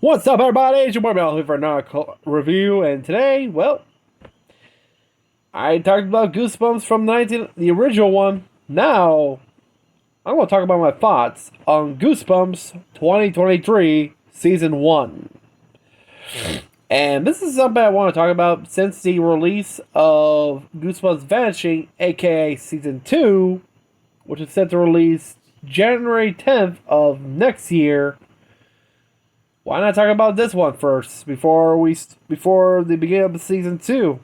What's up, everybody? It's your boy Mel here for another review, and today, well, I talked about Goosebumps from the original one. Now, I'm going to talk about my thoughts on Goosebumps 2023 Season 1. And this is something I want to talk about since the release of Goosebumps Vanishing, aka Season 2, which is set to release January 10th of next year. Why not talk about this one first before the beginning of season 2?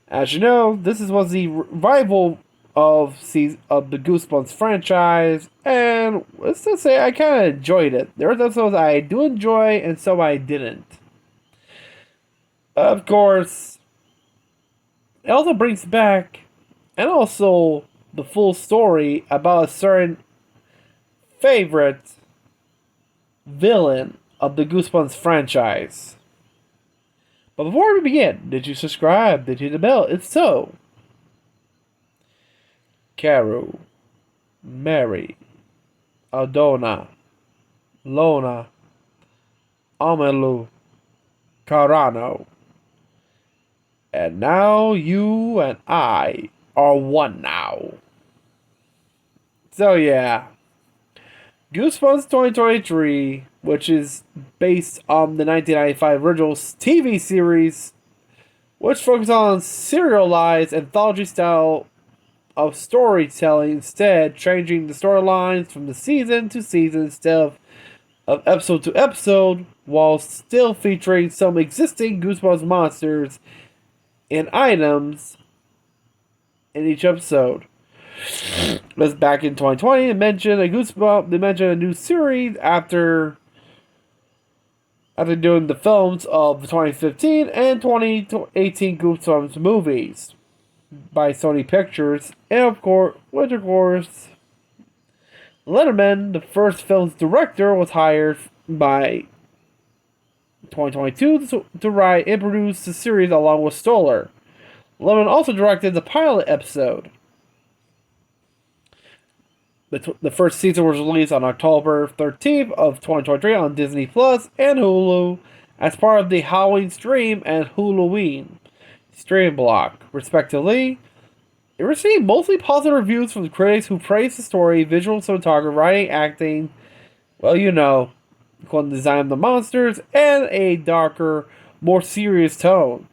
As you know, was the revival of the Goosebumps franchise, and let's just say I kind of enjoyed it. There were episodes I do enjoy and some I didn't. Of course, it also brings back and also the full story about a certain favorite villain of the Goosebumps franchise. But before we begin, did you subscribe? Did you hit the bell? If so, Carol, Mary, Aldona, Lona, Amelu, Carano. And now you and I are one now. So yeah. Goosebumps 2023, which is based on the 1995 original TV series, which focuses on serialized anthology style of storytelling, instead changing the storylines from the season to season instead of episode to episode, while still featuring some existing Goosebumps monsters and items in each episode. Was back in 2020. They mentioned a new series after doing the films of the 2015 and 2018 Goosebumps movies by Sony Pictures, and of course, Letterman, the first film's director, was hired by 2022 to write and produce the series along with Stoller. Letterman also directed the pilot episode. The first season was released on October 13th of 2023 on Disney Plus and Hulu as part of the Halloween Stream and Huluween stream block, respectively. It received mostly positive reviews from the critics who praised the story, visual cinematography, writing, acting, the design of the monsters, and a darker, more serious tone.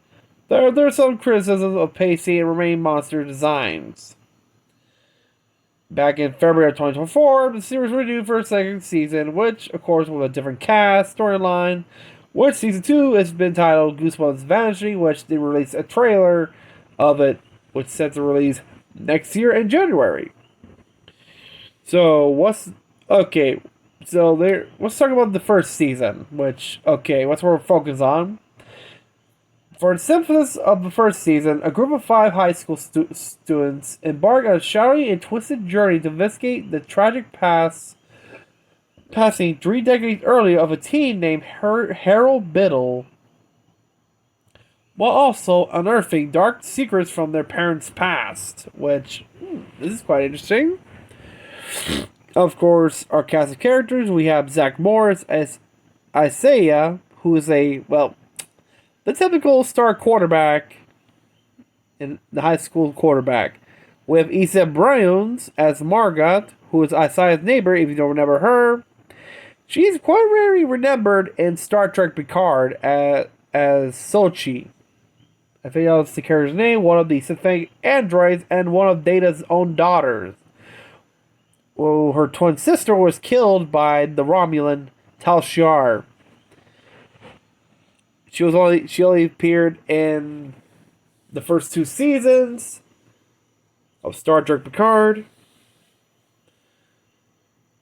There's some criticisms of pacing and remaining monster designs. Back in February of 2024, the series renewed for a second season, which, of course, with a different cast, storyline, which season 2 has been titled Goosebumps Vanishing, which they released a trailer of it, which is set to release next year in January. So, let's talk about the first season, what's we're focused on. For the synthesis of the first season, a group of 5 high school students embark on a shadowy and twisted journey to investigate the tragic passing 3 decades earlier of a teen named Harold Biddle, while also unearthing dark secrets from their parents' past, which, this is quite interesting. Of course, our cast of characters, we have Zach Morris as Isaiah, who is the typical star quarterback in the high school quarterback. We have Issa Bryans as Margot, who is Isaiah's neighbor, if you don't remember her. She's quite rarely remembered in Star Trek Picard as Sochi. I think that was the character's name, one of the synthetic androids, and one of Data's own daughters. Well, her twin sister was killed by the Romulan Tal Shiar. She only appeared in the first 2 seasons of Star Trek Picard.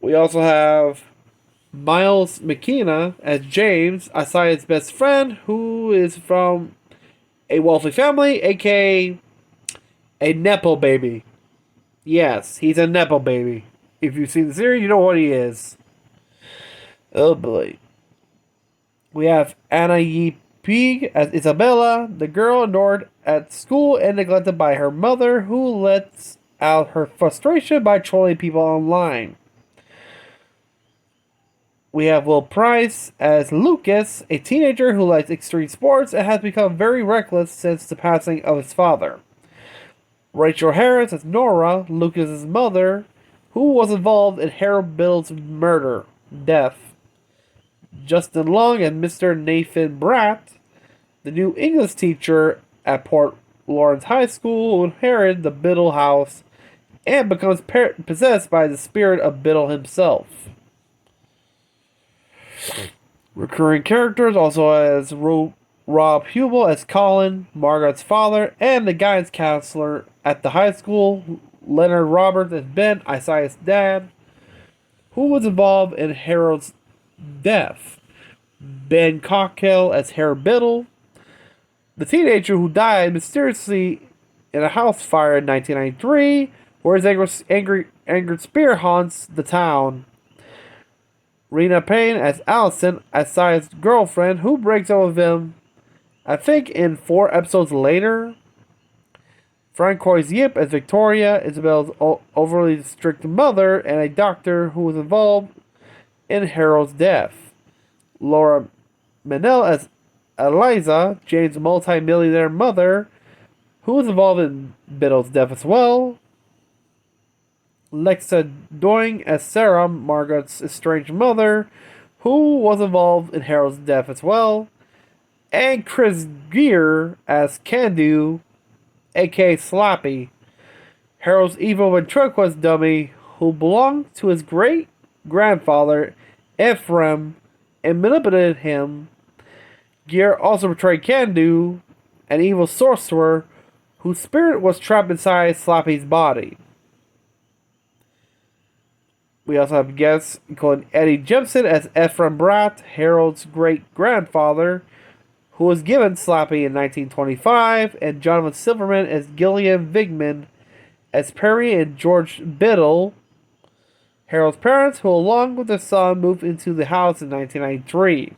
We also have Miles McKenna as James, Isaiah's best friend, who is from a wealthy family, aka a Nepo baby. Yes, he's a Nepo baby. If you've seen the series, you know what he is. Oh boy. We have Anna Yee Peig as Isabella, the girl ignored at school and neglected by her mother, who lets out her frustration by trolling people online. We have Will Price as Lucas, a teenager who likes extreme sports and has become very reckless since the passing of his father. Rachel Harris as Nora, Lucas's mother, who was involved in Harold Biddle's death. Justin Long as Mr. Nathan Bratt, the new English teacher at Port Lawrence High School, who inherited the Biddle house and becomes possessed by the spirit of Biddle himself. Recurring characters also as Rob Hubel as Colin, Margaret's father, and the guidance counselor at the high school, Leonard Roberts as Ben, Isaiah's dad, who was involved in Harold's death. Ben Cockhill as Harold Biddle, the teenager who died mysteriously in a house fire in 1993, where his angry spirit haunts the town. Rena Payne as Allison, Isaiah's girlfriend, who breaks up with him, I think, in 4 episodes later. Francois Yip as Victoria, Isabel's overly strict mother, and a doctor who was involved in Harold's death. Laura Menel as Eliza, Jane's multi-millionaire mother, who was involved in Biddle's death as well. Lexa Doing as Sarah, Margaret's estranged mother, who was involved in Harold's death as well. And Chris Gear as Candu, aka Slappy, Harold's evil ventriloquist dummy, who belonged to his great-grandfather, Ephraim, and manipulated him. Gear also portrayed Candu, an evil sorcerer, whose spirit was trapped inside Slappy's body. We also have guests including Eddie Jemison as Ephraim Bratt, Harold's great-grandfather, who was given Slappy in 1925, and Jonathan Silverman as Gillian Vigman as Perry and George Biddle, Harold's parents, who along with their son moved into the house in 1993.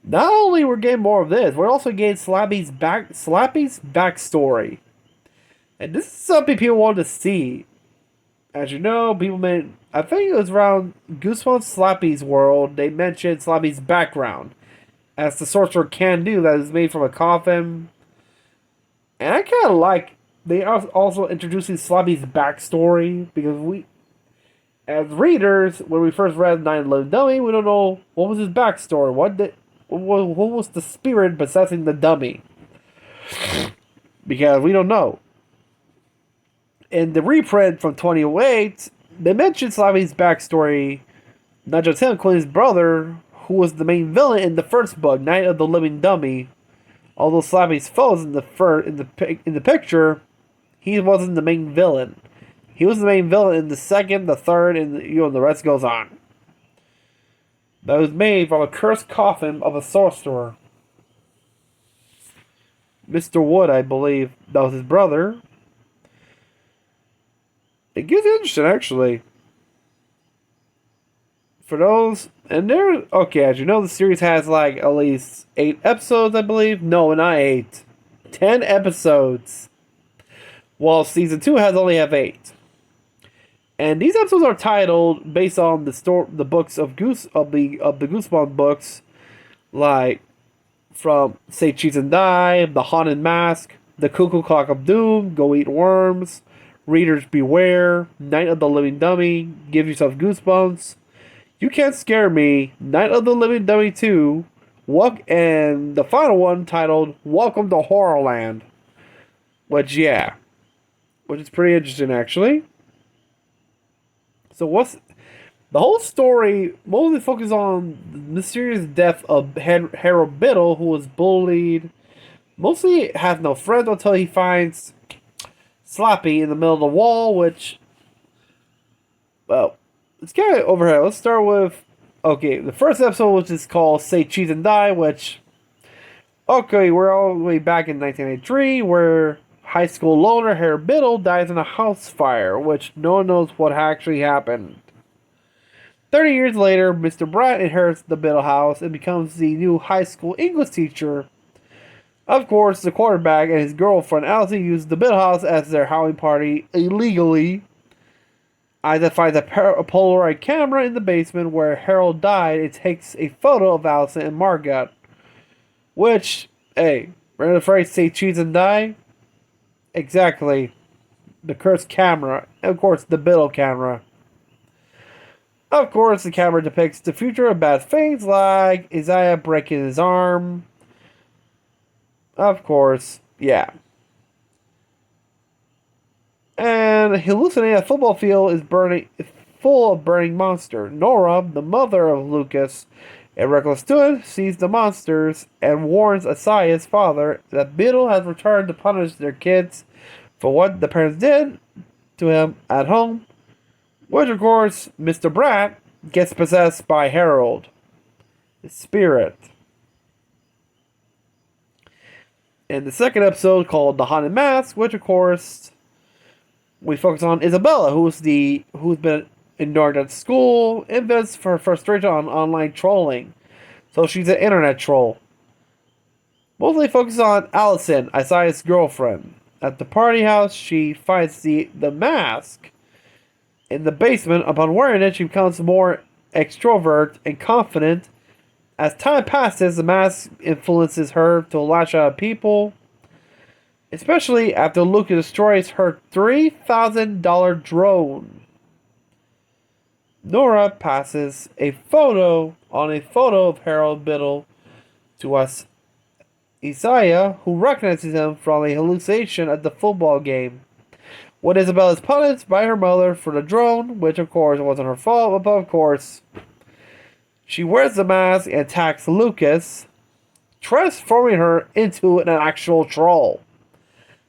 Not only we're getting more of this, we're also getting Slappy's backstory. And this is something people wanted to see. As you know, I think it was around Goosebumps Slappy's world, they mentioned Slappy's background as the sorcerer Candu that is made from a coffin. And I kind of like, they are also introducing Slappy's backstory, because we, as readers, when we first read Night of the Living Dummy, we don't know what was his backstory. What was the spirit possessing the dummy? Because we don't know. In the reprint from 2008, they mentioned Slappy's backstory, not just him, including his brother, who was the main villain in the first book, Night of the Living Dummy. Although Slappy's foes in the picture, he wasn't the main villain. He was the main villain in the second, the third, and the rest goes on. That was made from a cursed coffin of a sorcerer. Mr. Wood, I believe, that was his brother. It gets interesting, actually. For those, and there, okay, as you know, the series has like at least 8 episodes, I believe. No, not 8. 10 episodes. While season 2 only have 8. And these episodes are titled based on the books of the Goosebumps books, like from Say Cheese and Die, The Haunted Mask, The Cuckoo Clock of Doom, Go Eat Worms, Readers Beware, Night of the Living Dummy, Give Yourself Goosebumps, You Can't Scare Me, Night of the Living Dummy 2, and the final one titled Welcome to Horrorland. Which is pretty interesting, actually. So what's the whole story mostly focuses on the mysterious death of Harold Biddle, who was bullied, mostly has no friends until he finds Slappy in the middle of the wall, which, well, it's kind of overhead. Let's start with, the first episode, which is called Say Cheese and Die, which, we're all the way back in 1983, where high school loner Harold Biddle dies in a house fire, which no one knows what actually happened. 30 years later, Mr. Bratt inherits the Biddle house and becomes the new high school English teacher. Of course, the quarterback and his girlfriend Elsie use the Biddle house as their Halloween party illegally. Isa finds a Polaroid camera in the basement where Harold died. It takes a photo of Allison and Margot. Which, hey, remember the phrase "say cheese and die"? Exactly. The cursed camera. And of course, the Biddle camera. Of course, the camera depicts the future of bad things like Isaiah breaking his arm. Of course, yeah. And hallucinating a football field is full of burning monsters. Nora, the mother of Lucas, a reckless student, sees the monsters and warns Isaiah's father that Biddle has returned to punish their kids for what the parents did to him at home. Which, of course, Mr. Brat gets possessed by Harold, his spirit. In the second episode called The Haunted Mask, which, of course, we focus on Isabella, who's been ignored at school and vents for her frustration on online trolling. So she's an internet troll. Mostly focuses on Allison, Isaiah's girlfriend. At the party house, she finds the mask in the basement. Upon wearing it, she becomes more extrovert and confident. As time passes, the mask influences her to lash out at people, especially after Luca destroys her $3,000 drone. Nora passes a photo of Harold Biddle to us, Isaiah, who recognizes him from a hallucination at the football game. When Isabella is punished by her mother for the drone, which of course wasn't her fault, but of course, she wears the mask and attacks Lucas, transforming her into an actual troll.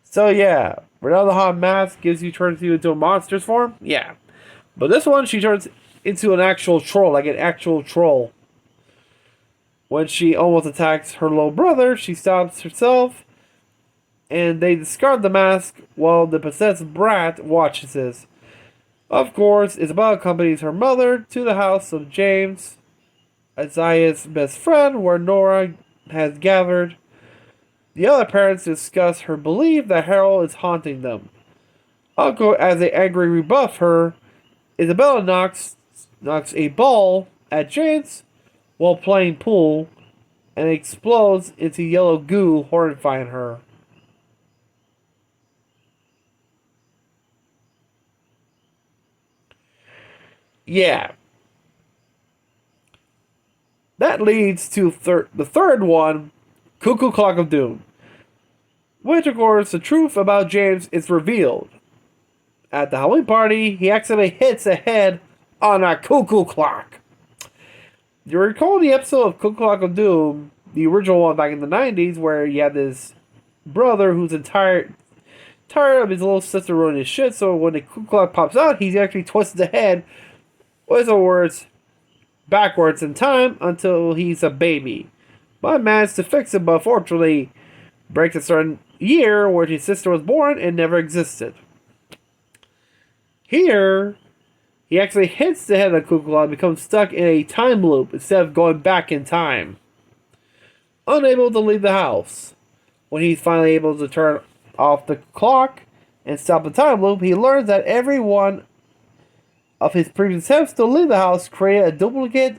So yeah, Renata the Hot Mask turns you into a monster's form? Yeah. But this one, she turns into an actual troll, like an actual troll. When she almost attacks her little brother, she stops herself, and they discard the mask while the possessed brat watches this. Of course, Isabella accompanies her mother to the house of James, Isaiah's best friend, where Nora has gathered. The other parents discuss her belief that Harold is haunting them. Uncle, as they angrily rebuff her, Isabella knocks a ball at James while playing pool and explodes into yellow goo, horrifying her. Yeah. That leads to the third one, Cuckoo Clock of Doom. Which, of course, the truth about James is revealed. At the Halloween party, he accidentally hits a head on a cuckoo clock. You recall the episode of Cuckoo Clock of Doom, the original one back in the 90s, where you had this brother who's tired of his little sister ruining his shit, so when the cuckoo clock pops out, he actually twists the head, with the words, backwards in time until he's a baby. But managed to fix it, but fortunately breaks a certain year where his sister was born and never existed. Here, he actually hits the head of the cuckoo clock and becomes stuck in a time loop instead of going back in time. Unable to leave the house. When he's finally able to turn off the clock and stop the time loop, he learns that every one of his previous attempts to leave the house created a duplicate.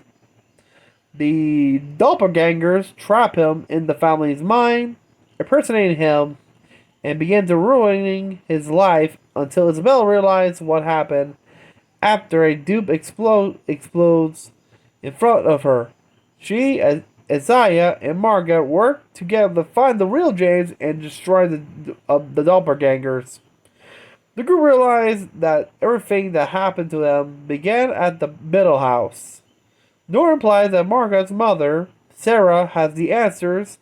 The doppelgangers trap him in the family's mind, impersonating him, and begin to ruining his life until Isabella realizes what happened after a dupe explodes in front of her. She, Isaiah, and Margaret work together to find the real James and destroy the doppelgangers. The group realized that everything that happened to them began at the Biddle house. Nor implies that Margaret's mother, Sarah, has the answers.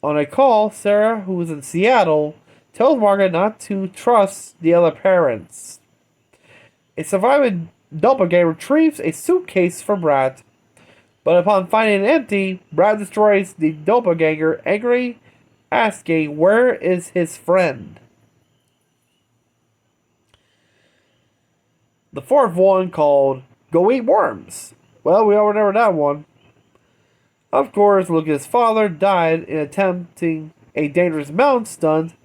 On a call, Sarah, who is in Seattle, tells Margaret not to trust the other parents. A surviving doppelganger retrieves a suitcase for Brad, but upon finding it empty, Brad destroys the doppelganger, angrily asking where is his friend. The fourth one, called Go Eat Worms. Well, we all remember that one. Of course, Lucas' father died in attempting a dangerous mountain stunt,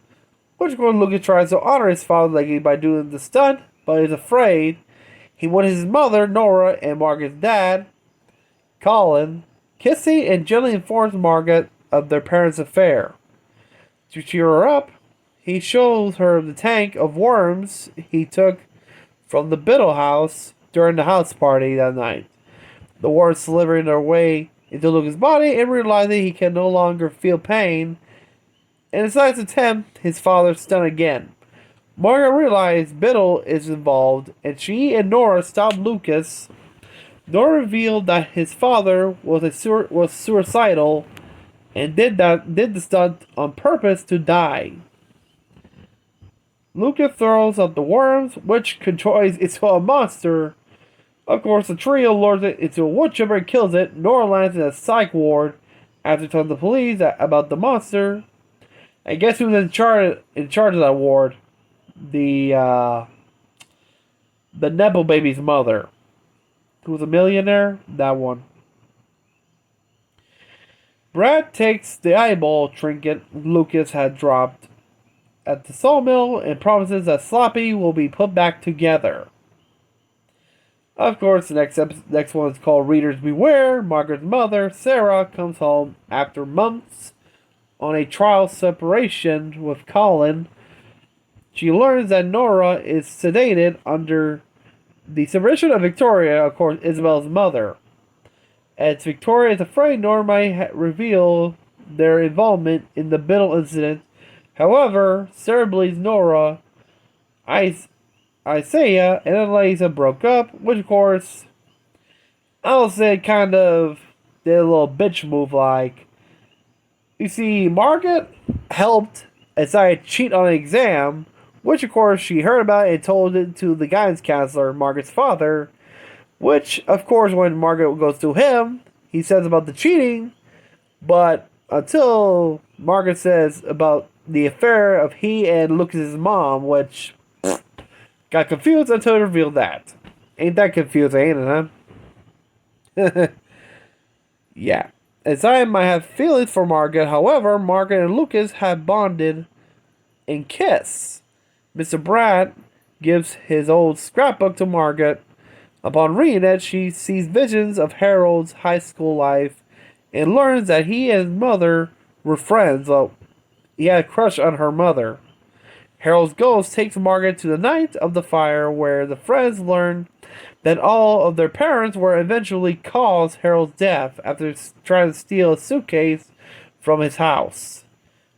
which Lucas tries to honor his father's legacy by doing the stunt, but is afraid he witnessed his mother, Nora, and Margaret's dad, Colin, kissing and gently informs Margaret of their parents' affair. To cheer her up, he shows her the tank of worms he took from the Biddle house during the house party that night. The worms slithering their way into Lucas' body and realizing he can no longer feel pain, and decides to tempt his father's stun again. Margaret realizes Biddle is involved, and she and Nora stop Lucas. Nora revealed that his father was suicidal and did the stunt on purpose to die. Lucas throws up the worms, which controls into a monster. Of course, the trio lures it into a wood chipper and kills it. Nora lands in a psych ward after telling the police about the monster. And guess who's in charge of that ward? The Nepo baby's mother. Who's a millionaire? That one. Brad takes the eyeball trinket Lucas had dropped at the sawmill and promises that Sloppy will be put back together. Of course, the next one is called Readers Beware. Margaret's mother, Sarah, comes home after months on a trial separation with Colin. She learns that Nora is sedated under the supervision of Victoria, of course, Isabel's mother. As Victoria is afraid Nora might reveal their involvement in the Biddle incident. However, Sarah believes Nora, Isaiah, and Eliza broke up, which of course, I'll say kind of did a little bitch move like. You see, Margaret helped Isaiah cheat on an exam, which of course she heard about and told it to the guidance counselor, Margaret's father, which of course when Margaret goes to him, he says about the cheating, but until Margaret says about the affair of he and Lucas's mom, which got confused until it revealed that. Ain't that confusing, ain't it, huh? Yeah. Isaiah might have feelings for Margaret, however, Margaret and Lucas have bonded and kiss. Mr. Brad gives his old scrapbook to Margaret. Upon reading it, she sees visions of Harold's high school life and learns that he and his mother were friends. Well, he had a crush on her mother. Harold's ghost takes Margaret to the night of the fire, where the friends learn that all of their parents were eventually caused Harold's death after trying to steal a suitcase from his house.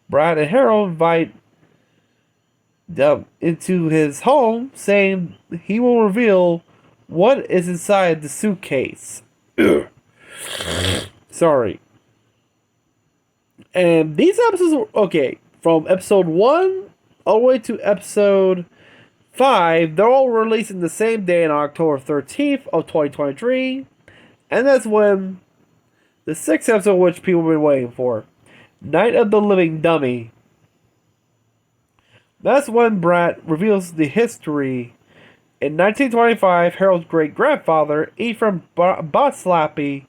Brad and Harold invite them into his home, saying he will reveal what is inside the suitcase. Sorry. And these episodes were okay. From episode 1 all the way to episode 5, they're all released in the same day on October 13th of 2023. And that's when the 6th episode, which people have been waiting for, Night of the Living Dummy. That's when Brad reveals the history. In 1925, Harold's great-grandfather, Ephraim bought Slappy,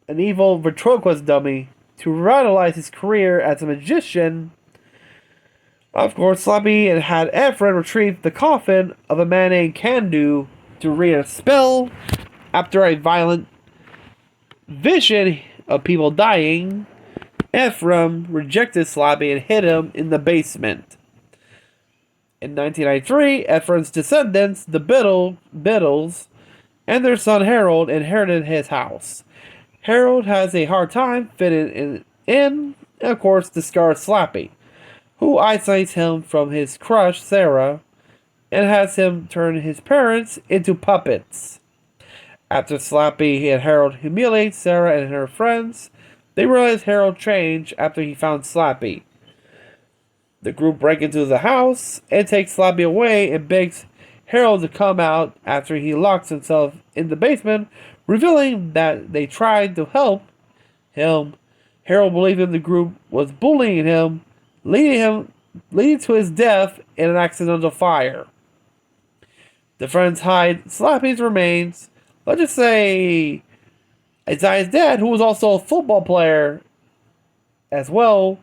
an evil ventriloquist dummy, to revitalize his career as a magician. Of course, Slappy had Ephraim retrieve the coffin of a man named Candu to read a spell. After a violent vision of people dying, Ephraim rejected Slappy and hid him in the basement. In 1993, Ephraim's descendants, the Biddles, and their son Harold inherited his house. Harold has a hard time fitting in, and of course discards Slappy, who isolates him from his crush Sarah, and has him turn his parents into puppets. After Slappy and Harold humiliate Sarah and her friends, they realize Harold changed after he found Slappy. The group break into the house and take Slappy away and begs Harold to come out after he locks himself in the basement, revealing that they tried to help him. Harold believing the group was bullying him, leading to his death in an accidental fire. The friends hide Slappy's remains. Let's just say Isaiah's dad, who was also a football player as well,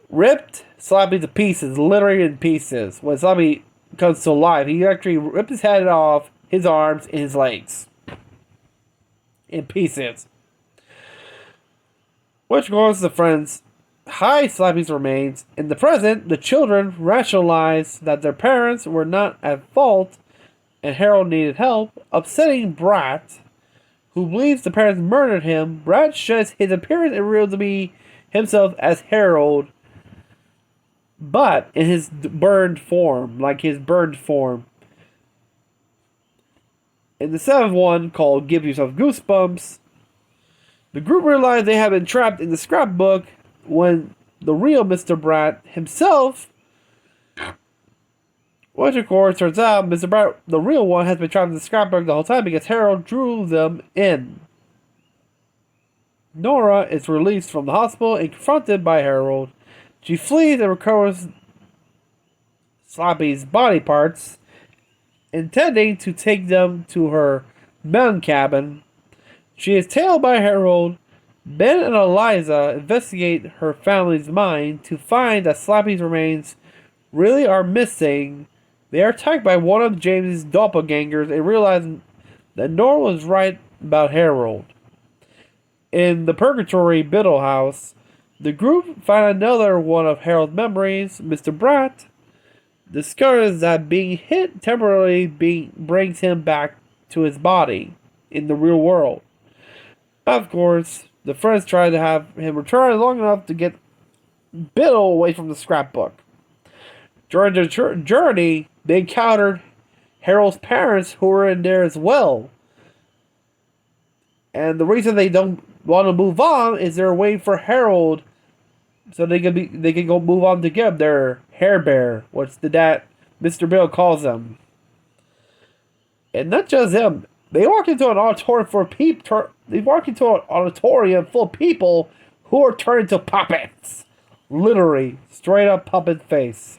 ripped Slappy to pieces, literally in pieces. When Slappy comes to life. He actually ripped his head off, his arms, and his legs in pieces. Which goes the friends hide Slappy's remains. In the present, the children rationalize that their parents were not at fault and Harold needed help, upsetting Brat, who believes the parents murdered him. Brat sheds his appearance and reveals to be himself as Harold, but in his burned form, In the seventh one, called Give Yourself Goosebumps, the group realized they had been trapped in the scrapbook when the real Mr. Brat himself, which of course turns out Mr. Brat, the real one, has been trapped in the scrapbook the whole time because Harold drew them in. Nora is released from the hospital and confronted by Harold. She flees and recovers Slappy's body parts, intending to take them to her mountain cabin. She is tailed by Harold. Ben and Eliza investigate her family's mind to find that Slappy's remains really are missing. They are attacked by one of James's doppelgangers and realize that Nora was right about Harold. In the Purgatory Biddle House, the group find another one of Harold's memories. Mr. Brat discovers that being hit temporarily brings him back to his body in the real world. Of course, the friends try to have him return long enough to get Biddle away from the scrapbook. During the journey, they encountered Harold's parents who were in there as well. And the reason they don't want to move on is they're waiting for Harold so they can go move on together. Their hair bear, which Mr. Bill calls them. And not just them. They walk into an auditorium full of people who are turned into puppets. Literally, straight up puppet face.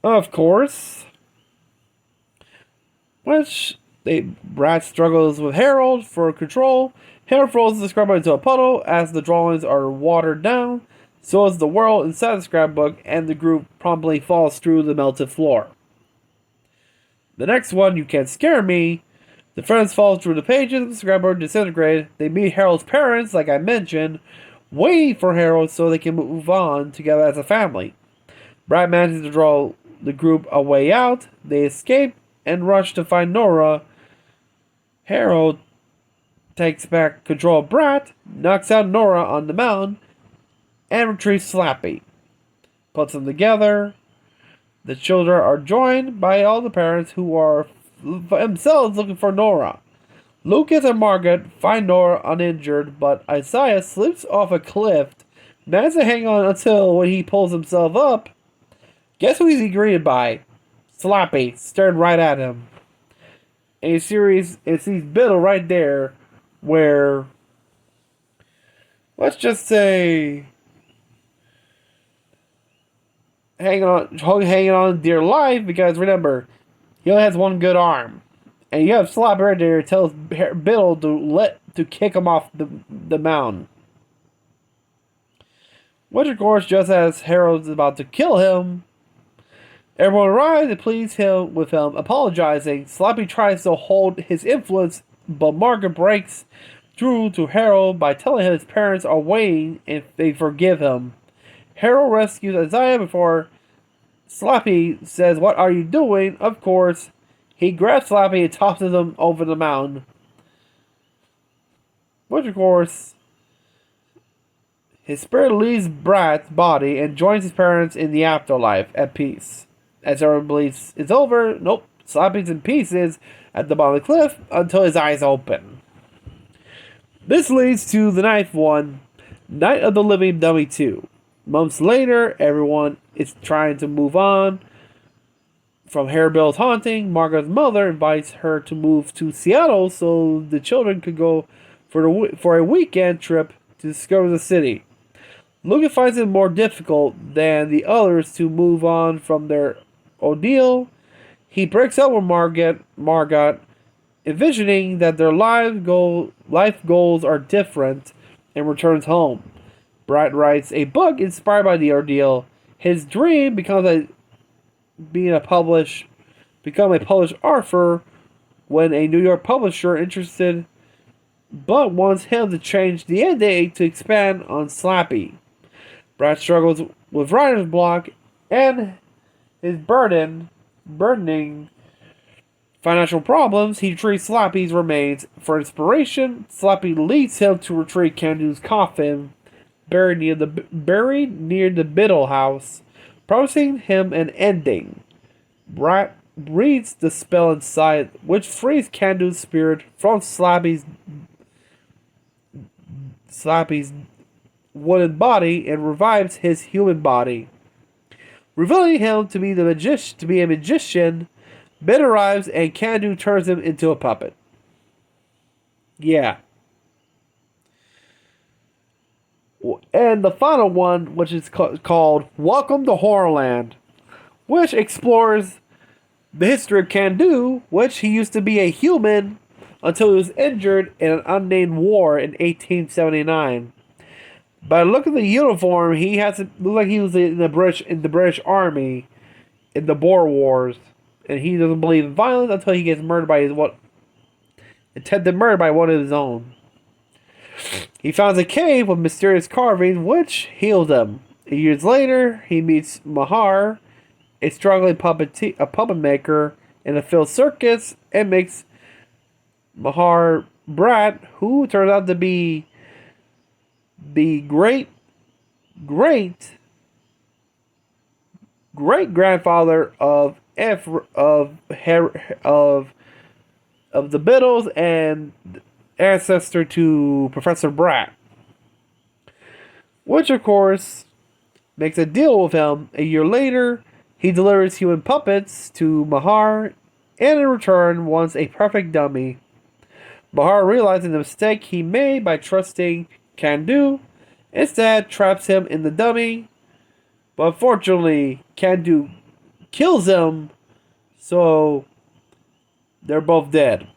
Of course, Brat struggles with Harold for control. Harold throws the scrapbook into a puddle as the drawings are watered down. So is the world inside the scrapbook, and the group promptly falls through the melted floor. The next one, You Can't Scare Me. The friends fall through the pages of the scrapbook, disintegrate. They meet Harold's parents, like I mentioned, waiting for Harold so they can move on together as a family. Brad manages to draw the group a way out. They escape and rush to find Nora. Harold takes back control of Brat, knocks out Nora on the mountain, and retrieves Slappy. Puts them together. The children are joined by all the parents who are themselves looking for Nora. Lucas and Margaret find Nora uninjured, but Isaiah slips off a cliff, manages to hang on until when he pulls himself up. Guess who he's greeted by? Slappy, staring right at him. And he sees Biddle right there, where, let's just say, hanging on dear life, because remember, he only has one good arm. And you have Slappy right there who tells Biddle to kick him off the mountain. Which, of course, just as Harold's about to kill him, everyone arrives and pleads him with him apologizing. Slappy tries to hold his influence, but Margaret breaks through to Harold by telling him his parents are waiting and they forgive him. Harold rescues Isaiah before Slappy says, "What are you doing?" Of course, he grabs Slappy and tosses him over the mountain. Which, of course, his spirit leaves Brat's body and joins his parents in the afterlife at peace. As everyone believes it's over, nope, Slappy's in pieces at the bottom of the cliff until his eyes open. This leads to the ninth one, Night of the Living Dummy 2. Months later, everyone is trying to move on from Harebell's haunting. Margaret's mother invites her to move to Seattle so the children could go for a weekend trip to discover the city. Lucas finds it more difficult than the others to move on from their ordeal. He breaks up with Margot, envisioning that their life goals are different, and returns home. Brat writes a book inspired by the ordeal. His dream becomes being a published become a published author when a New York publisher interested but wants him to change the ending to expand on Slappy. Brad struggles with writer's block and his burdening financial problems. He retrieves Slappy's remains. For inspiration, Slappy leads him to retrieve Candu's coffin buried near the Biddle house, promising him an ending. Brat reads the spell inside, which frees Candu's spirit from Slappy's wooden body and revives his human body. Revealing him to be a magician, Ben arrives and Candu turns him into a puppet. Yeah. And the final one, which is called Welcome to Horrorland, which explores the history of Candu, which he used to be a human until he was injured in an unnamed war in 1879. By the look of the uniform, he has to look like he was in the British Army in the Boer Wars, and he doesn't believe in violence until he gets murdered by attempted murder by one of his own. He finds a cave with mysterious carvings, which heals him. Years later, he meets Mahar, a struggling puppet maker in a field circus, and makes Mahar Brat, who turns out to be the great grandfather of the Biddles and ancestor to Professor Brat, which of course makes a deal with him. A year later, he delivers human puppets to Mahar, and in return wants a perfect dummy. Mahar, realizing the mistake he made by trusting Candu, instead traps him in the dummy, but unfortunately Candu kills him, so they're both dead.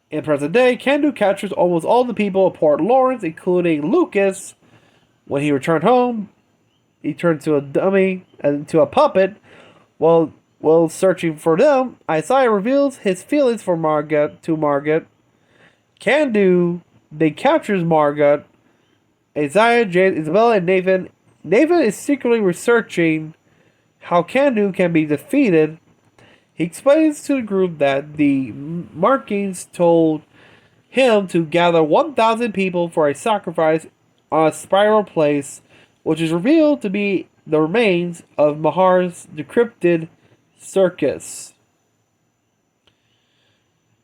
In present day, Candu captures almost all the people of Port Lawrence, including Lucas. When he returned home, he turned to a dummy and to a puppet. While searching for them, Isaiah reveals his feelings for Margot to Margot. Candu then captures Margot. Isaiah, James, Isabella, and Nathan. Nathan is secretly researching how Candu can be defeated. He explains to the group that the markings told him to gather 1,000 people for a sacrifice on a spiral place, which is revealed to be the remains of Mahar's decrypted circus.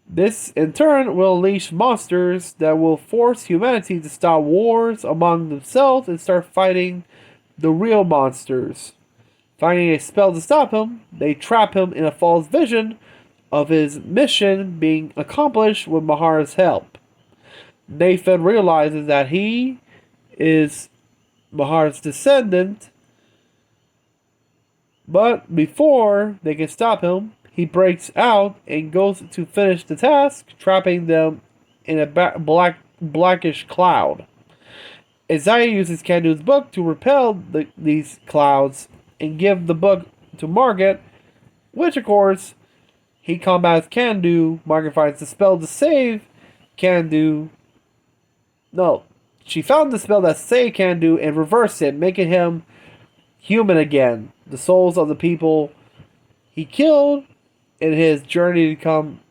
This, in turn, will unleash monsters that will force humanity to stop wars among themselves and start fighting the real monsters. Finding a spell to stop him, they trap him in a false vision of his mission being accomplished with Mahar's help. Nathan realizes that he is Mahar's descendant, but before they can stop him, he breaks out and goes to finish the task, trapping them in a blackish cloud. Isaiah uses Candu's book to repel these clouds and give the book to Margot, which of course he combats Candu. Margot finds the spell to save Candu. No, she found the spell that saved Candu and reversed it, making him human again. The souls of the people he killed in his journey to come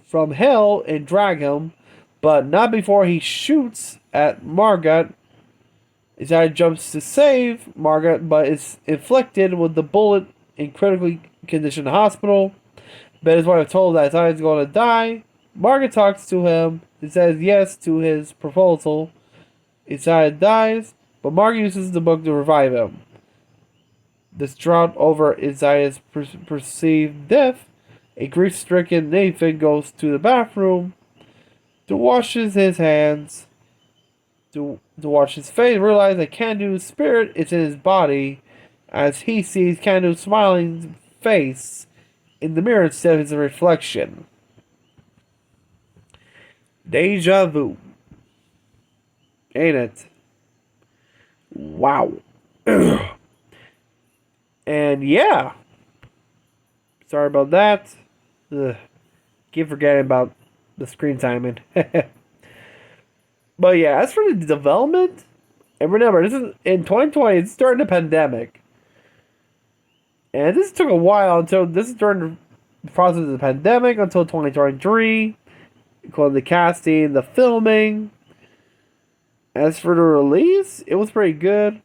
from hell and drag him, but not before he shoots at Margot. Isaiah jumps to save Margot, but is inflicted with the bullet in critically conditioned hospital. Ben is wife told that Isaiah is going to die. Margot talks to him and says yes to his proposal. Isaiah dies, but Margot uses the book to revive him. Distraught over Isaiah's perceived death, a grief-stricken Nathan goes to the bathroom to wash his hands, to wash his face, realize that Candu's spirit is in his body as he sees Candu's smiling face in the mirror instead of his reflection. Deja vu. Ain't it? Wow. And yeah, sorry about that. Ugh, keep forgetting about the screen timing. But yeah, as for the development, and remember, this is in 2020. It's during the pandemic, and this took a while until this is during the process of the pandemic until 2023, including the casting, the filming. As for the release, it was pretty good.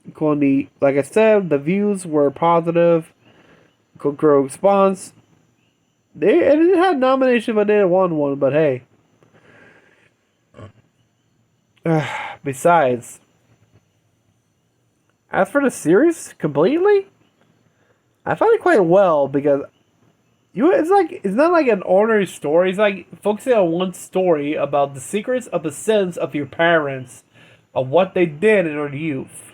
Including like I said, the views were positive. Critical response. It had nomination, but they didn't won one. But hey, besides, as for the series completely, I found it quite well because it's not like an ordinary story. It's like focusing on one story about the secrets of the sins of your parents, of what they did in their youth.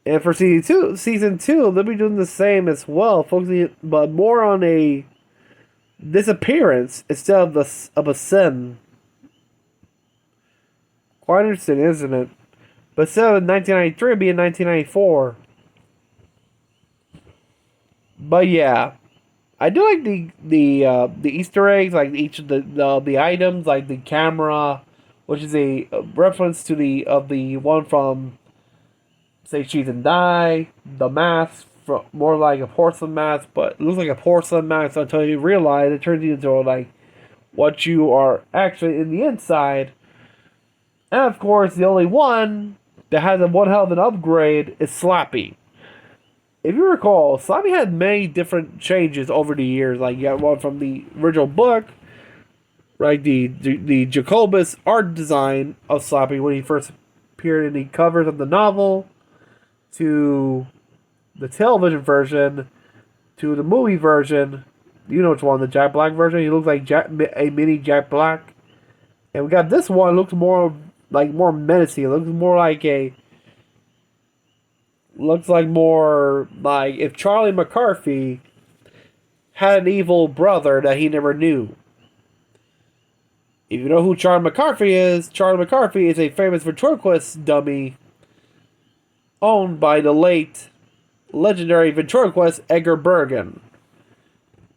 And for season two, they'll be doing the same as well, focusing but more on a disappearance instead of a sin. Quite interesting, isn't it? But instead of 1993, it'd be in 1994. But yeah, I do like the Easter eggs, like each of the items, like the camera, which is a reference to the one from say Cheese and Die, the mask, more like a porcelain mask, but it looks like a porcelain mask until you realize it turns into like what you are actually in the inside. And of course, the only one that has a one hell of an upgrade is Slappy. If you recall, Slappy had many different changes over the years. Like you got one from the original book, right? The Jacobus art design of Slappy when he first appeared in the covers of the novel, to the television version, to the movie version. You know which one, the Jack Black version. He looks like a mini Jack Black. And we got this one. Looks more menacing. It looks more like more like if Charlie McCarthy had an evil brother that he never knew. If you know who Charlie McCarthy is a famous ventriloquist dummy owned by the late legendary ventriloquist Edgar Bergen.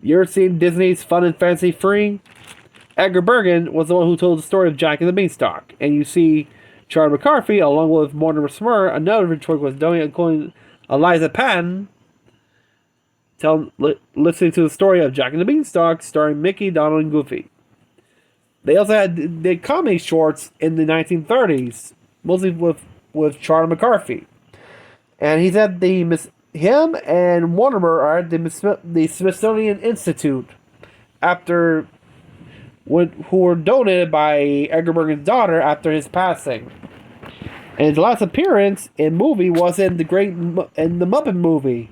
You ever seen Disney's Fun and Fancy Free? Edgar Bergen was the one who told the story of Jack and the Beanstalk, and you see Charlie McCarthy, along with Mortimer Smurr, another ventriloquist dummy, including Eliza Patton, listening to the story of Jack and the Beanstalk, starring Mickey, Donald, and Goofy. They also did comedy shorts in the 1930s, mostly with Charlie McCarthy. And he's at him and Mortimer are at the Smithsonian Institute who were donated by Edgar Bergen's daughter after his passing. And his last appearance in movie was in the Muppet movie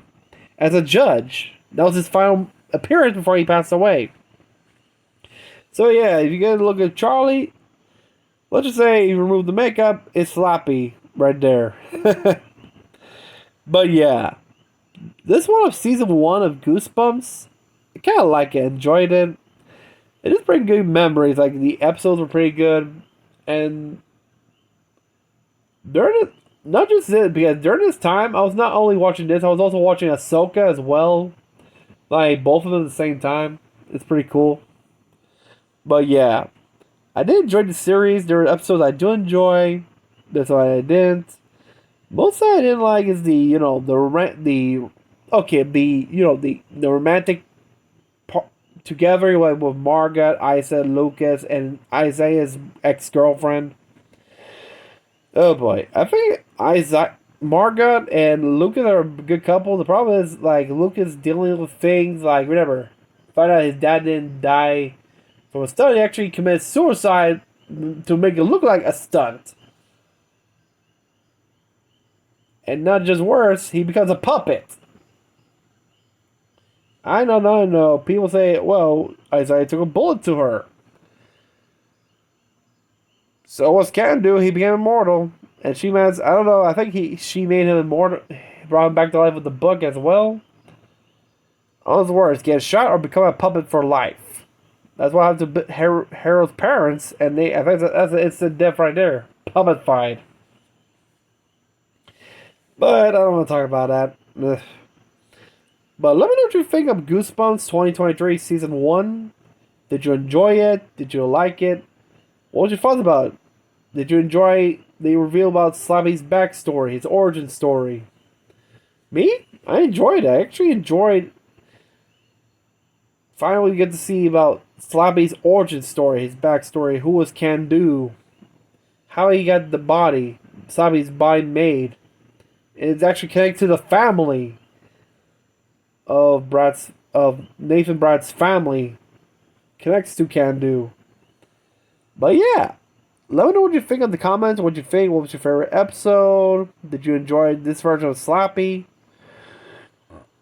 as a judge. That was his final appearance before he passed away. So yeah, if you get a look at Charlie, let's just say you remove the makeup, it's sloppy right there. But yeah, this one of season 1 of Goosebumps, I kind of like it, enjoyed it. It is pretty good memories. Like the episodes were pretty good, and not just it, because during this time I was not only watching this, I was also watching Ahsoka as well. Like both of them at the same time. It's pretty cool. But yeah, I did enjoy the series. There were episodes I do enjoy. That's why I didn't. Most I didn't like is the romantic part together with Margot, Isa, Lucas, and Isaiah's ex-girlfriend. Oh boy, I think Margot and Lucas are a good couple. The problem is like Lucas dealing with things like whatever. Find out his dad didn't die from a stunt. He actually commits suicide to make it look like a stunt. And not just worse, he becomes a puppet. I know. People say, well, Isaiah took a bullet to her. So what's Ken do? He became immortal. And she managed, I don't know, I think she made him immortal, brought him back to life with the book as well. All those words, get shot or become a puppet for life. That's what happened to Harold's parents, and I think that's an instant death right there. Puppetified. But I don't want to talk about that. Ugh. But let me know what you think of Goosebumps 2023 Season 1. Did you enjoy it? Did you like it? What was your thoughts about it? Did you enjoy the reveal about Slappy's backstory, his origin story? Me? I enjoyed it. I actually enjoyed finally get to see about Slappy's origin story, his backstory, who was Can Do, how he got the body, Slappy's body made. It's actually connected to the family of Nathan Brad's family. Connects to Can Do. But yeah. Let me know what you think in the comments. What you think? What was your favorite episode? Did you enjoy this version of Slappy?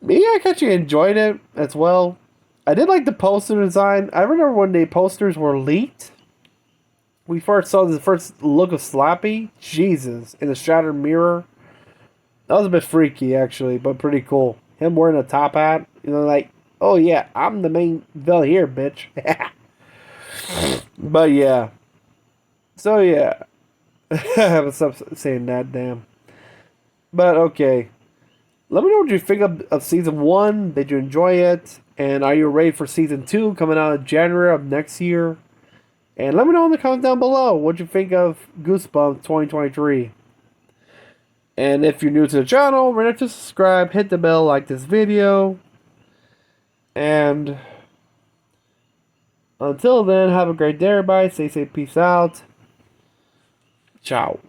Me, I actually enjoyed it as well. I did like the poster design. I remember when the posters were leaked. We first saw the first look of Slappy. Jesus, in the shattered mirror. That was a bit freaky, actually, but pretty cool. Him wearing a top hat. You know, like, oh yeah, I'm the main villain here, bitch. But yeah. So yeah. I have to stop saying that, damn. But okay. Let me know what you think of Season 1. Did you enjoy it? And are you ready for Season 2 coming out in January of next year? And let me know in the comments down below what you think of Goosebumps 2023. And if you're new to the channel, remember to subscribe, hit the bell, like this video. And until then, have a great day, everybody. Stay safe, peace out. Ciao.